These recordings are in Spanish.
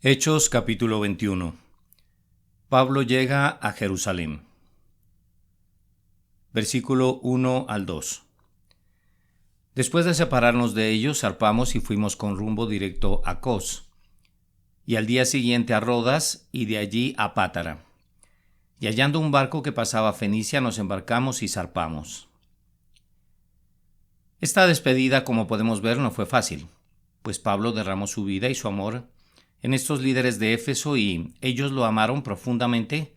Hechos capítulo 21. Pablo llega a Jerusalén. Versículo 1 al 2. Después de separarnos de ellos, zarpamos y fuimos con rumbo directo a Cos, y al día siguiente a Rodas, y de allí a Pátara. Y hallando un barco que pasaba a Fenicia, nos embarcamos y zarpamos. Esta despedida, como podemos ver, no fue fácil, pues Pablo derramó su vida y su amor en estos líderes de Éfeso y ellos lo amaron profundamente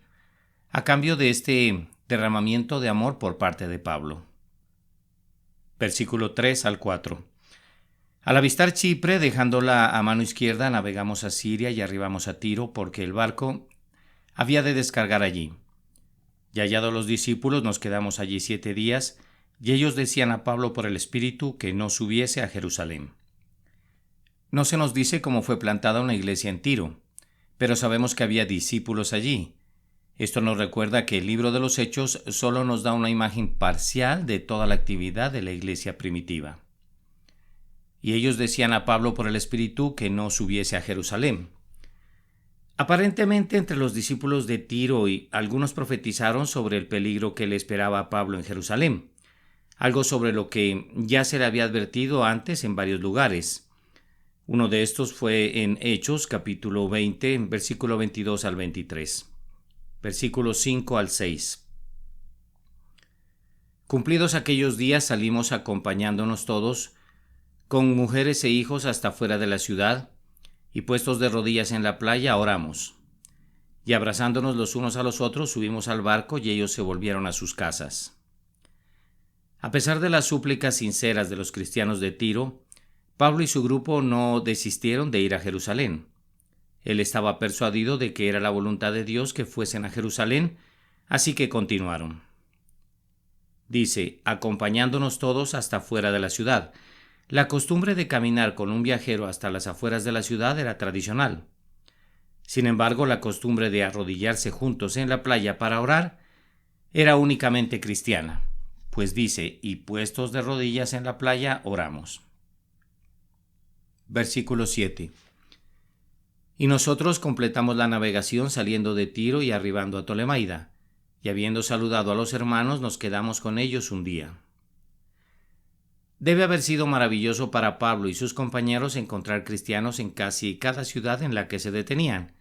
a cambio de este derramamiento de amor por parte de Pablo. Versículo 3 al 4. Al avistar Chipre, dejándola a mano izquierda, navegamos a Siria y arribamos a Tiro, porque el barco había de descargar allí. Y hallados los discípulos, nos quedamos allí 7 días, y ellos decían a Pablo por el Espíritu que no subiese a Jerusalén. No se nos dice cómo fue plantada una iglesia en Tiro, pero sabemos que había discípulos allí. Esto nos recuerda que el libro de los Hechos solo nos da una imagen parcial de toda la actividad de la iglesia primitiva. Y ellos decían a Pablo por el Espíritu que no subiese a Jerusalén. Aparentemente entre los discípulos de Tiro y algunos profetizaron sobre el peligro que le esperaba a Pablo en Jerusalén, algo sobre lo que ya se le había advertido antes en varios lugares. Uno de estos fue en Hechos, capítulo 20, versículo 22 al 23. Versículos 5 al 6. Cumplidos aquellos días, salimos acompañándonos todos, con mujeres e hijos hasta fuera de la ciudad, y puestos de rodillas en la playa, oramos. Y abrazándonos los unos a los otros, subimos al barco y ellos se volvieron a sus casas. A pesar de las súplicas sinceras de los cristianos de Tiro, Pablo y su grupo no desistieron de ir a Jerusalén. Él estaba persuadido de que era la voluntad de Dios que fuesen a Jerusalén, así que continuaron. Dice, acompañándonos todos hasta fuera de la ciudad. La costumbre de caminar con un viajero hasta las afueras de la ciudad era tradicional. Sin embargo, la costumbre de arrodillarse juntos en la playa para orar era únicamente cristiana, pues dice, y puestos de rodillas en la playa, oramos. Versículo 7. Y nosotros completamos la navegación saliendo de Tiro y arribando a Tolemaida, y habiendo saludado a los hermanos, nos quedamos con ellos un día. Debe haber sido maravilloso para Pablo y sus compañeros encontrar cristianos en casi cada ciudad en la que se detenían.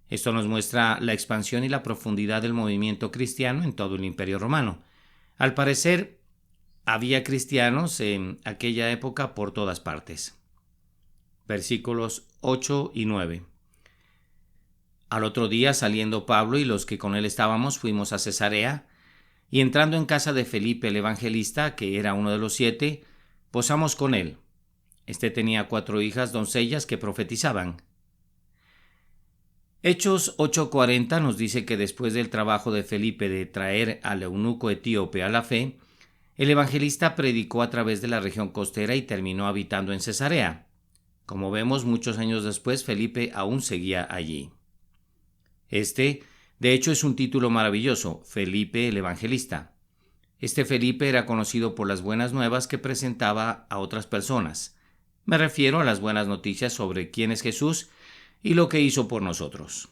Esto nos muestra la expansión y la profundidad del movimiento cristiano en todo el Imperio Romano. Al parecer, había cristianos en aquella época por todas partes. Versículos 8 y 9. Al otro día, saliendo Pablo y los que con él estábamos, fuimos a Cesarea, y entrando en casa de Felipe el evangelista, que era uno de los 7, posamos con él. Este tenía 4 hijas doncellas que profetizaban. Hechos 8:40 nos dice que después del trabajo de Felipe de traer al eunuco etíope a la fe, el evangelista predicó a través de la región costera y terminó habitando en Cesarea. Como vemos, muchos años después, Felipe aún seguía allí. Este, de hecho, es un título maravilloso, Felipe el Evangelista. Este Felipe era conocido por las buenas nuevas que presentaba a otras personas. Me refiero a las buenas noticias sobre quién es Jesús y lo que hizo por nosotros.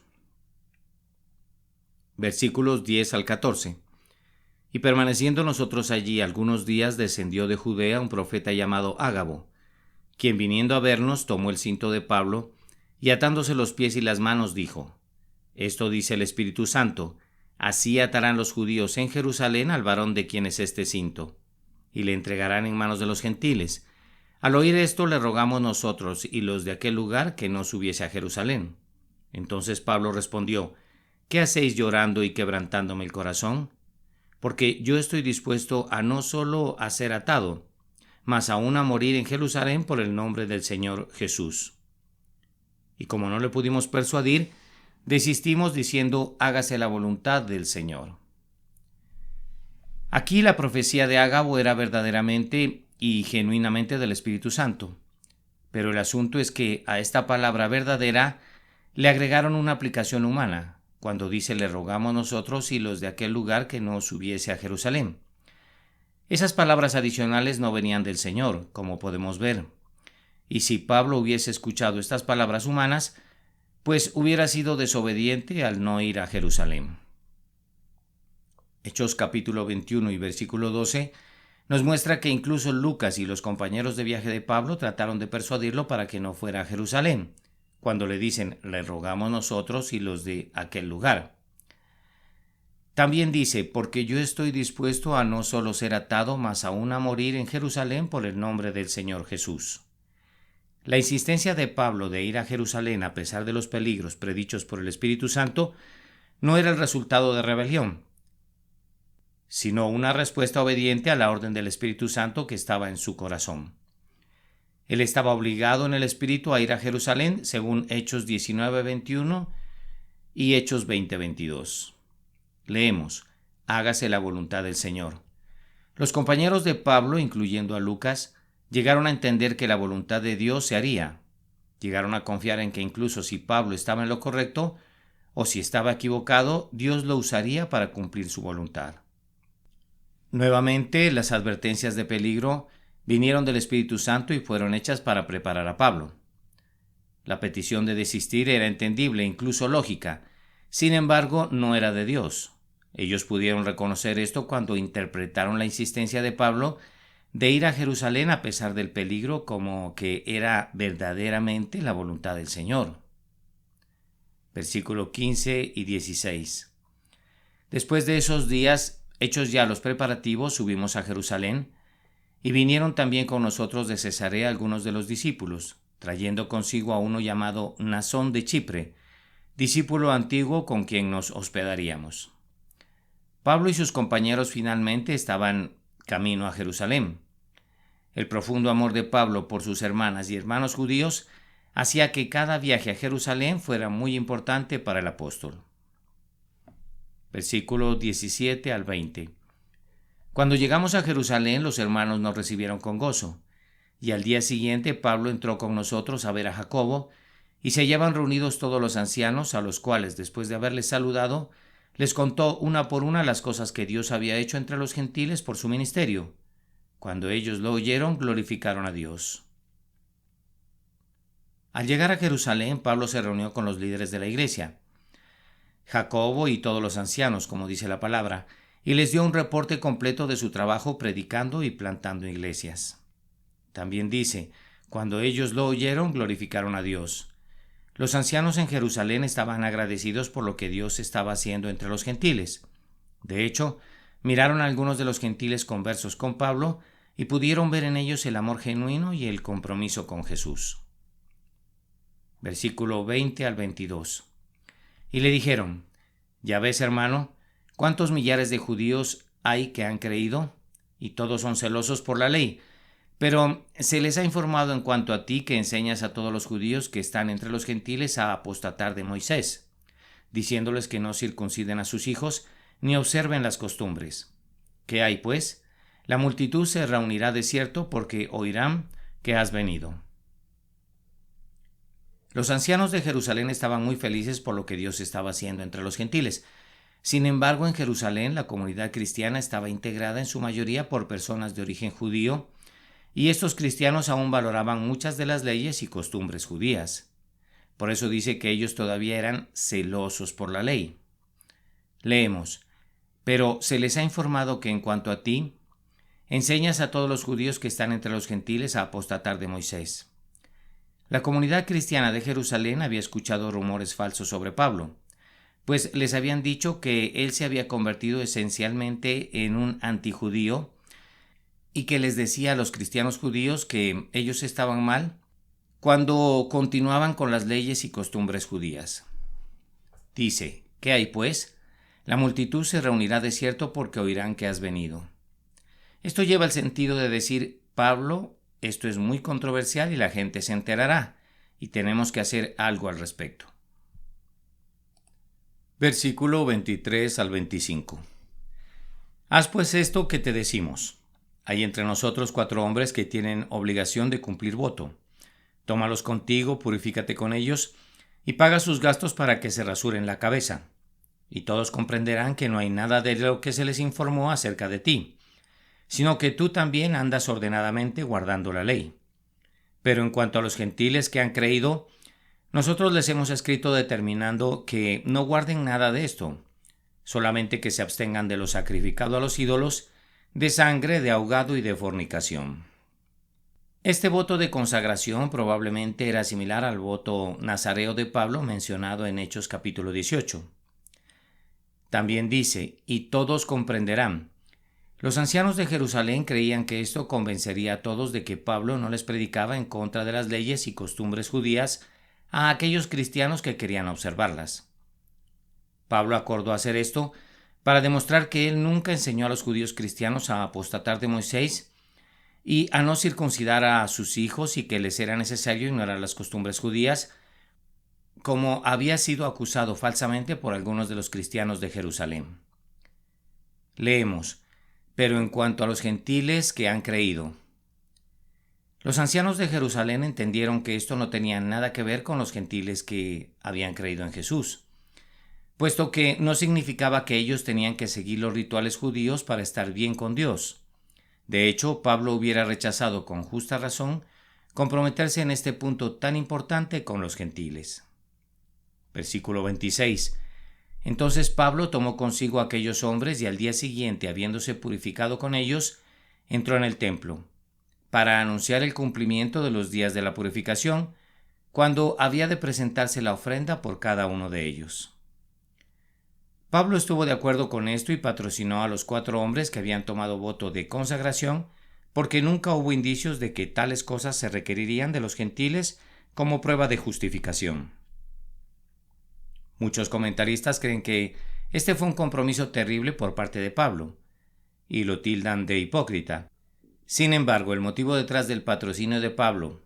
Versículos 10 al 14. Y permaneciendo nosotros allí algunos días, descendió de Judea un profeta llamado Ágabo, quien viniendo a vernos tomó el cinto de Pablo y atándose los pies y las manos dijo: Esto dice el Espíritu Santo, así atarán los judíos en Jerusalén al varón de quien es este cinto, y le entregarán en manos de los gentiles. Al oír esto le rogamos nosotros y los de aquel lugar que no subiese a Jerusalén. Entonces Pablo respondió: ¿Qué hacéis llorando y quebrantándome el corazón? Porque yo estoy dispuesto a no solo a ser atado, mas aún a morir en Jerusalén por el nombre del Señor Jesús. Y como no le pudimos persuadir, desistimos diciendo: hágase la voluntad del Señor. Aquí la profecía de Ágabo era verdaderamente y genuinamente del Espíritu Santo. Pero el asunto es que a esta palabra verdadera le agregaron una aplicación humana, cuando dice: le rogamos nosotros y los de aquel lugar que no subiese a Jerusalén. Esas palabras adicionales no venían del Señor, como podemos ver. Y si Pablo hubiese escuchado estas palabras humanas, pues hubiera sido desobediente al no ir a Jerusalén. Hechos capítulo 21 y versículo 12 nos muestra que incluso Lucas y los compañeros de viaje de Pablo trataron de persuadirlo para que no fuera a Jerusalén, cuando le dicen, le rogamos nosotros y los de aquel lugar. También dice, porque yo estoy dispuesto a no solo ser atado, mas aún a morir en Jerusalén por el nombre del Señor Jesús. La insistencia de Pablo de ir a Jerusalén a pesar de los peligros predichos por el Espíritu Santo no era el resultado de rebelión, sino una respuesta obediente a la orden del Espíritu Santo que estaba en su corazón. Él estaba obligado en el Espíritu a ir a Jerusalén, según Hechos 19:21 y Hechos 20:22. Leemos, hágase la voluntad del Señor. Los compañeros de Pablo, incluyendo a Lucas, llegaron a entender que la voluntad de Dios se haría. Llegaron a confiar en que incluso si Pablo estaba en lo correcto o si estaba equivocado, Dios lo usaría para cumplir su voluntad. Nuevamente, las advertencias de peligro vinieron del Espíritu Santo y fueron hechas para preparar a Pablo. La petición de desistir era entendible, incluso lógica. Sin embargo, no era de Dios. Ellos pudieron reconocer esto cuando interpretaron la insistencia de Pablo de ir a Jerusalén a pesar del peligro como que era verdaderamente la voluntad del Señor. Versículo 15 y 16. Después de esos días, hechos ya los preparativos, subimos a Jerusalén, y vinieron también con nosotros de Cesarea algunos de los discípulos, trayendo consigo a uno llamado Mnasón de Chipre, discípulo antiguo con quien nos hospedaríamos. Pablo y sus compañeros finalmente estaban camino a Jerusalén. El profundo amor de Pablo por sus hermanas y hermanos judíos hacía que cada viaje a Jerusalén fuera muy importante para el apóstol. Versículo 17 al 20. Cuando llegamos a Jerusalén, los hermanos nos recibieron con gozo, y al día siguiente Pablo entró con nosotros a ver a Jacobo, y se hallaban reunidos todos los ancianos, a los cuales, después de haberles saludado, les contó una por una las cosas que Dios había hecho entre los gentiles por su ministerio. Cuando ellos lo oyeron, glorificaron a Dios. Al llegar a Jerusalén, Pablo se reunió con los líderes de la iglesia, Jacobo y todos los ancianos, como dice la palabra, y les dio un reporte completo de su trabajo predicando y plantando iglesias. También dice, cuando ellos lo oyeron, glorificaron a Dios. Los ancianos en Jerusalén estaban agradecidos por lo que Dios estaba haciendo entre los gentiles. De hecho, miraron a algunos de los gentiles conversos con Pablo y pudieron ver en ellos el amor genuino y el compromiso con Jesús. Versículo 20 al 22. Y le dijeron, ya ves, hermano, cuántos millares de judíos hay que han creído, y todos son celosos por la ley. Pero se les ha informado en cuanto a ti que enseñas a todos los judíos que están entre los gentiles a apostatar de Moisés, diciéndoles que no circunciden a sus hijos ni observen las costumbres. ¿Qué hay, pues? La multitud se reunirá de cierto porque oirán que has venido. Los ancianos de Jerusalén estaban muy felices por lo que Dios estaba haciendo entre los gentiles. Sin embargo, en Jerusalén la comunidad cristiana estaba integrada en su mayoría por personas de origen judío, y estos cristianos aún valoraban muchas de las leyes y costumbres judías. Por eso dice que ellos todavía eran celosos por la ley. Leemos, pero se les ha informado que en cuanto a ti, enseñas a todos los judíos que están entre los gentiles a apostatar de Moisés. La comunidad cristiana de Jerusalén había escuchado rumores falsos sobre Pablo, pues les habían dicho que él se había convertido esencialmente en un antijudío y que les decía a los cristianos judíos que ellos estaban mal cuando continuaban con las leyes y costumbres judías. Dice, ¿qué hay pues? La multitud se reunirá de cierto porque oirán que has venido. Esto lleva el sentido de decir, Pablo, esto es muy controversial y la gente se enterará, y tenemos que hacer algo al respecto. Versículo 23 al 25. Haz pues esto que te decimos. Hay entre nosotros 4 hombres que tienen obligación de cumplir voto. Tómalos contigo, purifícate con ellos, y paga sus gastos para que se rasuren la cabeza. Y todos comprenderán que no hay nada de lo que se les informó acerca de ti, sino que tú también andas ordenadamente guardando la ley. Pero en cuanto a los gentiles que han creído, Nosotros les hemos escrito determinando que no guarden nada de esto, solamente que se abstengan de lo sacrificado a los ídolos, de sangre, de ahogado y de fornicación. Este voto de consagración probablemente era similar al voto nazareo de Pablo mencionado en Hechos capítulo 18. También dice, y todos comprenderán. Los ancianos de Jerusalén creían que esto convencería a todos de que Pablo no les predicaba en contra de las leyes y costumbres judías a aquellos cristianos que querían observarlas. Pablo acordó hacer esto para demostrar que él nunca enseñó a los judíos cristianos a apostatar de Moisés y a no circuncidar a sus hijos y que les era necesario ignorar las costumbres judías, como había sido acusado falsamente por algunos de los cristianos de Jerusalén. Leemos, pero en cuanto a los gentiles que han creído. Los ancianos de Jerusalén entendieron que esto no tenía nada que ver con los gentiles que habían creído en Jesús, puesto que no significaba que ellos tenían que seguir los rituales judíos para estar bien con Dios. De hecho, Pablo hubiera rechazado con justa razón comprometerse en este punto tan importante con los gentiles. Versículo 26. Entonces Pablo tomó consigo a aquellos hombres y al día siguiente, habiéndose purificado con ellos, entró en el templo, para anunciar el cumplimiento de los días de la purificación, cuando había de presentarse la ofrenda por cada uno de ellos. Pablo estuvo de acuerdo con esto y patrocinó a los 4 hombres que habían tomado voto de consagración, porque nunca hubo indicios de que tales cosas se requerirían de los gentiles como prueba de justificación. Muchos comentaristas creen que este fue un compromiso terrible por parte de Pablo, y lo tildan de hipócrita. Sin embargo, el motivo detrás del patrocinio de Pablo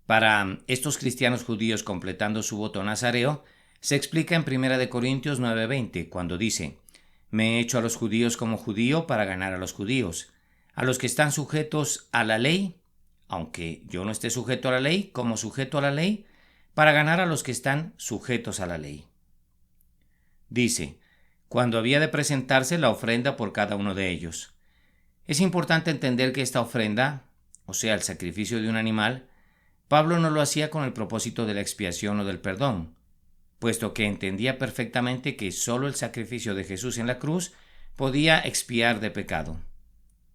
para estos cristianos judíos completando su voto nazareo se explica en 1 Corintios 9:20, cuando dice: «Me he hecho a los judíos como judío para ganar a los judíos, a los que están sujetos a la ley, aunque yo no esté sujeto a la ley, como sujeto a la ley, para ganar a los que están sujetos a la ley». Dice, cuando había de presentarse la ofrenda por cada uno de ellos. Es importante entender que esta ofrenda, o sea, el sacrificio de un animal, Pablo no lo hacía con el propósito de la expiación o del perdón, puesto que entendía perfectamente que solo el sacrificio de Jesús en la cruz podía expiar de pecado.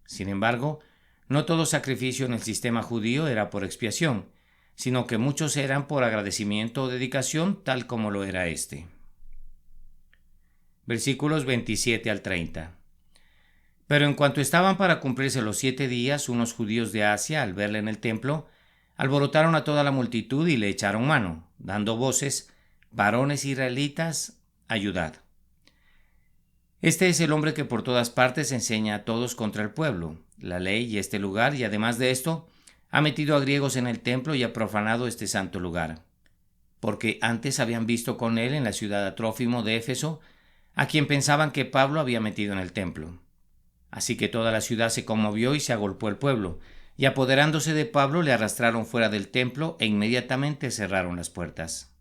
Sin embargo, no todo sacrificio en el sistema judío era por expiación, sino que muchos eran por agradecimiento o dedicación, tal como lo era este. Versículos 27 al 30. Pero en cuanto estaban para cumplirse los 7 días, unos judíos de Asia, al verle en el templo, alborotaron a toda la multitud y le echaron mano, dando voces: «Varones israelitas, ayudad». Este es el hombre que por todas partes enseña a todos contra el pueblo, la ley y este lugar, y además de esto, ha metido a griegos en el templo y ha profanado este santo lugar. Porque antes habían visto con él en la ciudad a Trófimo de Éfeso, a quien pensaban que Pablo había metido en el templo. Así que toda la ciudad se conmovió y se agolpó el pueblo, y apoderándose de Pablo le arrastraron fuera del templo e inmediatamente cerraron las puertas.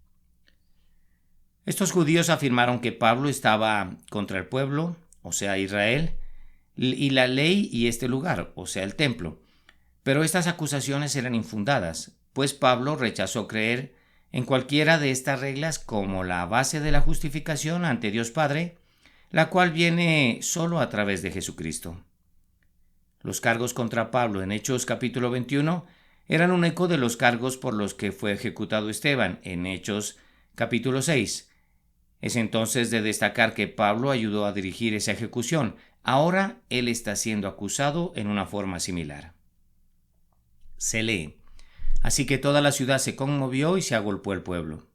Estos judíos afirmaron que Pablo estaba contra el pueblo, o sea, Israel, y la ley y este lugar, o sea, el templo. Pero estas acusaciones eran infundadas, pues Pablo rechazó creer en cualquiera de estas reglas como la base de la justificación ante Dios Padre, la cual viene solo a través de Jesucristo. Los cargos contra Pablo en Hechos capítulo 21 eran un eco de los cargos por los que fue ejecutado Esteban en Hechos capítulo 6. Es entonces de destacar que Pablo ayudó a dirigir esa ejecución. Ahora él está siendo acusado en una forma similar. Se lee: «Así que toda la ciudad se conmovió y se agolpó el pueblo».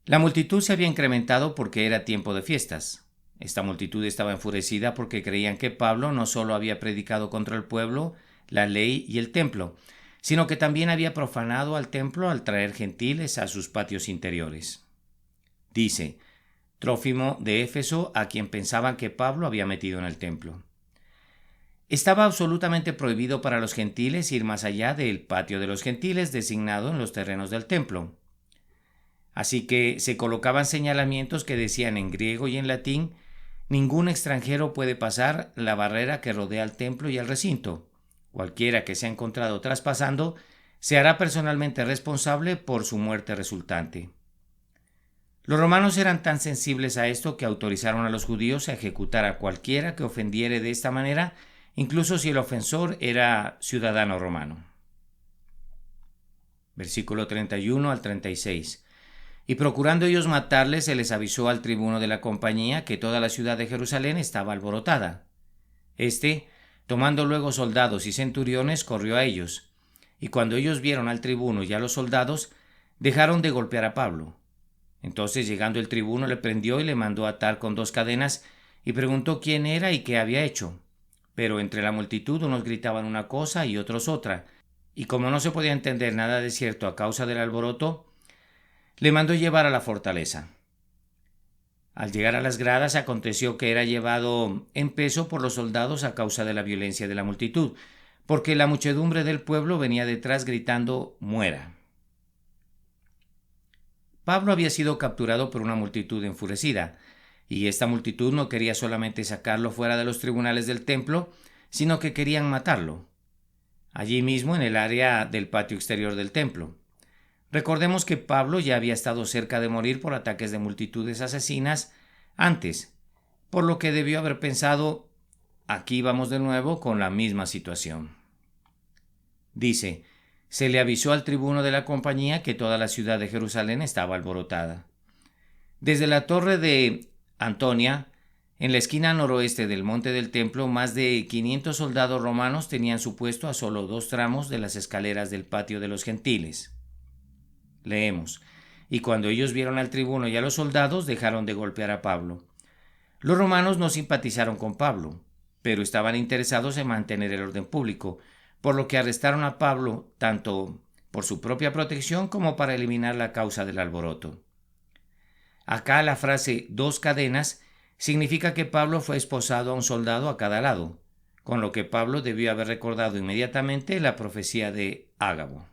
La multitud se había incrementado porque era tiempo de fiestas. Esta multitud estaba enfurecida porque creían que Pablo no solo había predicado contra el pueblo, la ley y el templo, sino que también había profanado al templo al traer gentiles a sus patios interiores. Dice: «Trófimo de Éfeso, a quien pensaban que Pablo había metido en el templo». Estaba absolutamente prohibido para los gentiles ir más allá del patio de los gentiles designado en los terrenos del templo. Así que se colocaban señalamientos que decían en griego y en latín: «Ningún extranjero puede pasar la barrera que rodea el templo y el recinto. Cualquiera que sea encontrado traspasando se hará personalmente responsable por su muerte resultante. Los romanos eran tan sensibles a esto que autorizaron a los judíos a ejecutar a cualquiera que ofendiere de esta manera, incluso si el ofensor era ciudadano romano. Versículo 31 al 36. Y procurando ellos matarle, se les avisó al tribuno de la compañía que toda la ciudad de Jerusalén estaba alborotada. Este, tomando luego soldados y centuriones, corrió a ellos, y cuando ellos vieron al tribuno y a los soldados, dejaron de golpear a Pablo. Entonces, llegando el tribuno, le prendió y le mandó atar con 2 cadenas, y preguntó quién era y qué había hecho. Pero entre la multitud unos gritaban una cosa y otros otra, y como no se podía entender nada de cierto a causa del alboroto, le mandó llevar a la fortaleza. Al llegar a las gradas, aconteció que era llevado en peso por los soldados a causa de la violencia de la multitud, porque la muchedumbre del pueblo venía detrás gritando «muera». Pablo había sido capturado por una multitud enfurecida, y esta multitud no quería solamente sacarlo fuera de los tribunales del templo, sino que querían matarlo, allí mismo en el área del patio exterior del templo. Recordemos que Pablo ya había estado cerca de morir por ataques de multitudes asesinas antes, por lo que debió haber pensado, aquí vamos de nuevo con la misma situación. Dice, se le avisó al tribuno de la compañía que toda la ciudad de Jerusalén estaba alborotada. Desde la torre de Antonia, en la esquina noroeste del monte del templo, más de 500 soldados romanos tenían su puesto a solo 2 tramos de las escaleras del patio de los gentiles. Leemos, y cuando ellos vieron al tribuno y a los soldados, dejaron de golpear a Pablo. Los romanos no simpatizaron con Pablo, pero estaban interesados en mantener el orden público, por lo que arrestaron a Pablo tanto por su propia protección como para eliminar la causa del alboroto. Acá la frase 2 cadenas significa que Pablo fue esposado a un soldado a cada lado, con lo que Pablo debió haber recordado inmediatamente la profecía de Ágabo.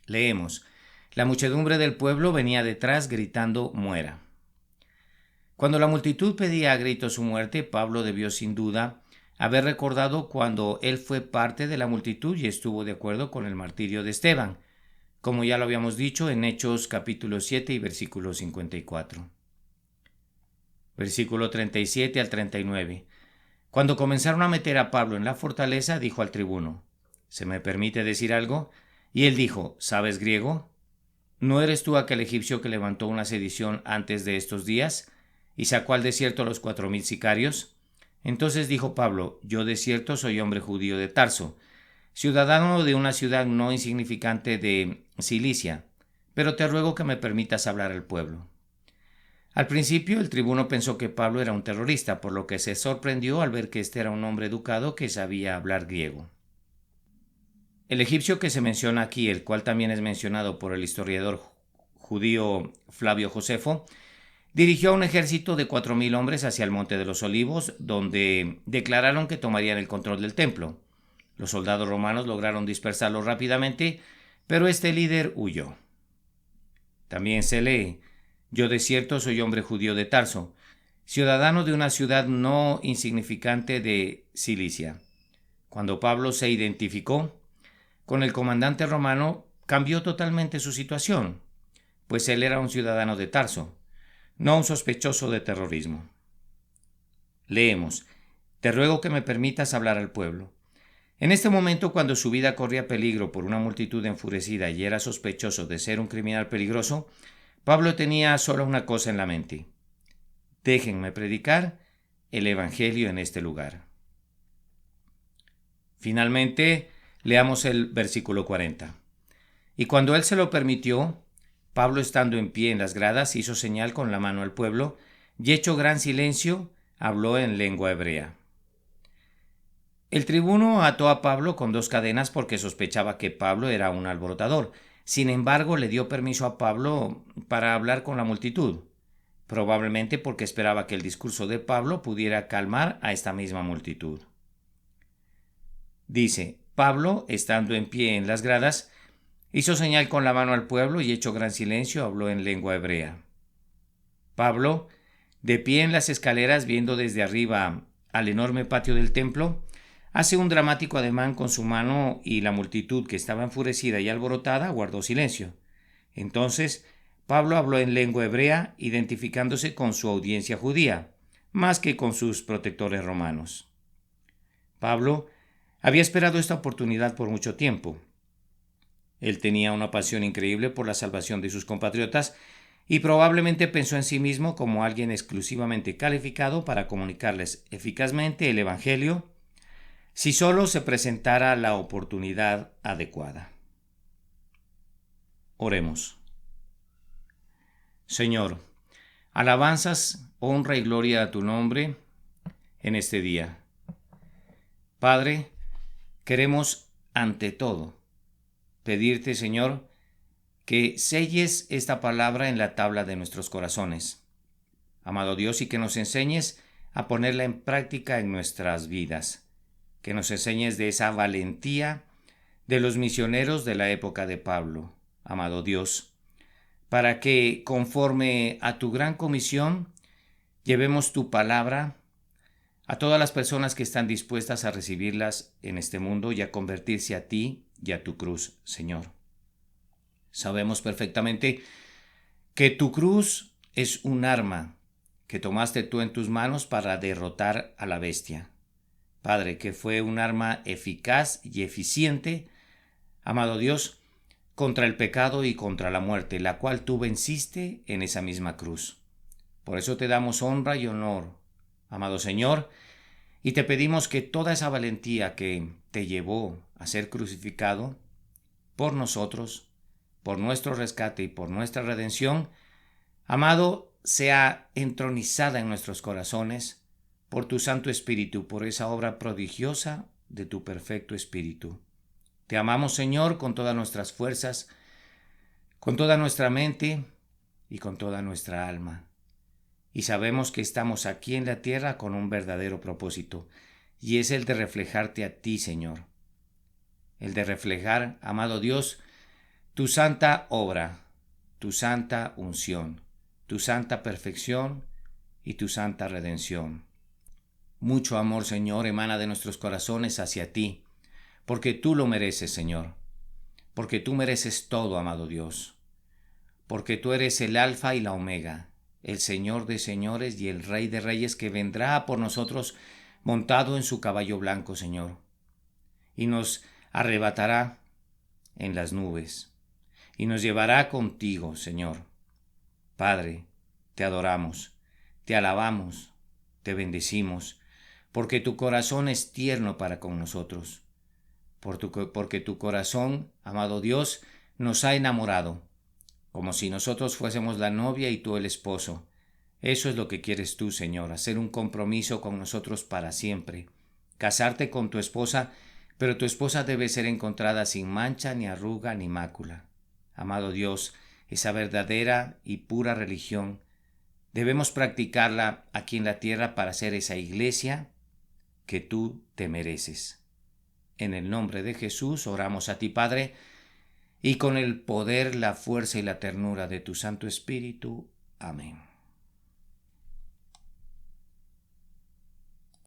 Leemos, la muchedumbre del pueblo venía detrás gritando «muera». Cuando la multitud pedía a gritos su muerte, Pablo debió sin duda haber recordado cuando él fue parte de la multitud y estuvo de acuerdo con el martirio de Esteban, como ya lo habíamos dicho en Hechos capítulo 7 y versículo 54. Versículo 37 al 39. Cuando comenzaron a meter a Pablo en la fortaleza, dijo al tribuno, «¿Se me permite decir algo?» Y él dijo, «¿Sabes griego? ¿No eres tú aquel egipcio que levantó una sedición antes de estos días y sacó al desierto a los 4000 sicarios?» Entonces dijo Pablo, «Yo de cierto soy hombre judío de Tarso, ciudadano de una ciudad no insignificante de Cilicia, pero te ruego que me permitas hablar al pueblo». Al principio el tribuno pensó que Pablo era un terrorista, por lo que se sorprendió al ver que este era un hombre educado que sabía hablar griego. El egipcio que se menciona aquí, el cual también es mencionado por el historiador judío Flavio Josefo, dirigió a un ejército de 4000 hombres hacia el Monte de los Olivos, donde declararon que tomarían el control del templo. Los soldados romanos lograron dispersarlo rápidamente, pero este líder huyó. También se lee, «Yo de cierto soy hombre judío de Tarso, ciudadano de una ciudad no insignificante de Cilicia». Cuando Pablo se identificó con el comandante romano, cambió totalmente su situación, pues él era un ciudadano de Tarso, no un sospechoso de terrorismo. Leemos, «Te ruego que me permitas hablar al pueblo». En este momento, cuando su vida corría peligro por una multitud enfurecida y era sospechoso de ser un criminal peligroso, Pablo tenía solo una cosa en la mente: déjenme predicar el evangelio en este lugar. Finalmente, leamos el versículo 40. Y cuando él se lo permitió, Pablo, estando en pie en las gradas, hizo señal con la mano al pueblo, y hecho gran silencio, habló en lengua hebrea. El tribuno ató a Pablo con 2 cadenas porque sospechaba que Pablo era un alborotador. Sin embargo, le dio permiso a Pablo para hablar con la multitud, probablemente porque esperaba que el discurso de Pablo pudiera calmar a esta misma multitud. Dice, Pablo, estando en pie en las gradas, hizo señal con la mano al pueblo y hecho gran silencio, habló en lengua hebrea. Pablo, de pie en las escaleras, viendo desde arriba al enorme patio del templo, Hace un dramático ademán con su mano y la multitud, que estaba enfurecida y alborotada, guardó silencio. Entonces Pablo habló en lengua hebrea, identificándose con su audiencia judía, más que con sus protectores romanos. Pablo había esperado esta oportunidad por mucho tiempo. Él tenía una pasión increíble por la salvación de sus compatriotas y probablemente pensó en sí mismo como alguien exclusivamente calificado para comunicarles eficazmente el Evangelio si solo se presentara la oportunidad adecuada. Oremos. Señor, alabanzas, honra y gloria a tu nombre en este día. Padre, queremos ante todo pedirte, Señor, que selles esta palabra en la tabla de nuestros corazones, amado Dios, y que nos enseñes a ponerla en práctica en nuestras vidas, que nos enseñes de esa valentía de los misioneros de la época de Pablo, amado Dios, para que, conforme a tu gran comisión, llevemos tu palabra a todas las personas que están dispuestas a recibirlas en este mundo y a convertirse a ti y a tu cruz, Señor. Sabemos perfectamente que tu cruz es un arma que tomaste tú en tus manos para derrotar a la bestia. Padre, que fue un arma eficaz y eficiente, amado Dios, contra el pecado y contra la muerte, la cual tú venciste en esa misma cruz. Por eso te damos honra y honor, amado Señor, y te pedimos que toda esa valentía que te llevó a ser crucificado por nosotros, por nuestro rescate y por nuestra redención, amado, sea entronizada en nuestros corazones por tu Santo Espíritu, por esa obra prodigiosa de tu perfecto Espíritu. Te amamos, Señor, con todas nuestras fuerzas, con toda nuestra mente y con toda nuestra alma. Y sabemos que estamos aquí en la tierra con un verdadero propósito, y es el de reflejarte a ti, Señor. El de reflejar, amado Dios, tu santa obra, tu santa unción, tu santa perfección y tu santa redención. Mucho amor, Señor, emana de nuestros corazones hacia ti, porque tú lo mereces, Señor, porque tú mereces todo, amado Dios, porque tú eres el Alfa y la Omega, el Señor de señores y el Rey de reyes, que vendrá por nosotros montado en su caballo blanco, Señor, y nos arrebatará en las nubes, y nos llevará contigo, Señor. Padre, te adoramos, te alabamos, te bendecimos, porque tu corazón es tierno para con nosotros, porque tu corazón, amado Dios, nos ha enamorado, como si nosotros fuésemos la novia y tú el esposo. Eso es lo que quieres tú, Señor, hacer un compromiso con nosotros para siempre, casarte con tu esposa, pero tu esposa debe ser encontrada sin mancha, ni arruga, ni mácula. Amado Dios, esa verdadera y pura religión, debemos practicarla aquí en la tierra para ser esa iglesia que tú te mereces. En el nombre de Jesús oramos a ti, Padre, y con el poder, la fuerza y la ternura de tu Santo Espíritu. Amén.